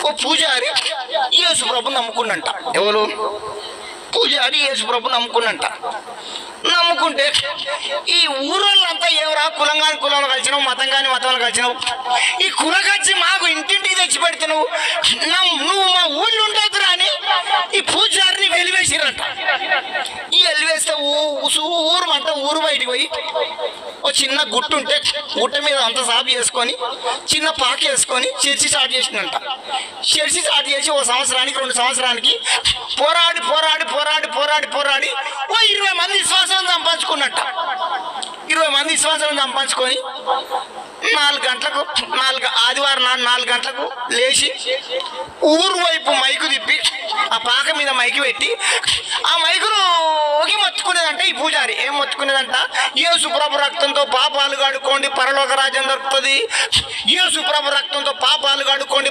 ఓ పూజారి యేసు ప్రభు నమ్ముకున్నంట. ఎవరు? పూజారి యేసు ప్రభు నమ్ముకున్నంట. నమ్ముకుంటే ఈ ఊరోళ్ళంతా ఎవరా కులం కాని కులంలో కలిసినావు, మతం కాని మతంలో కలిసినావు, ఈ కులకచ్చి మాకు ఇంటింటికి తెచ్చి పెడితే నువ్వు మా ఊళ్ళో ఉండదురా అని ఈ పూజారిని వెలివేసిరంట. ఈ వెలివేస్తే ఊరు అంతా ఊరు బయటికి పోయి ఓ చిన్న గుట్టు ఉంటే గుట్ట మీద అంత సాపు చేసుకొని చిన్న పాక వేసుకొని చర్చి స్టార్ట్ చేసిందంట. చర్చి స్టార్ట్ చేసి ఓ సంవత్సరానికి 2 సంవత్సరానికి పోరాడి పోరాడి పోరాడి పోరాడి పోరాడి ఓ 20 మంది విశ్వాసం సంపాదించుకున్నట్ట. 20 మంది విశ్వాసం సంపాదించుకొని 4 గంటలకు ఆదివారం నాడు 4 గంటలకు లేచి ఊరు వైపు మైకు తిప్పి ఆ పాక మీద మైకు పెట్టి ఆ మైకును ఒగి మొత్తుకునేదంట. ఈ పూజారి ఏం మొత్తుకునేదంట? యేసు ప్రభు రక్తంతో పాపాలు కడుక్కోండి, పరలోక రాజ్యం దొరుకుతుంది. యేసు ప్రభు రక్తంతో పాపాలు కడుక్కోండి,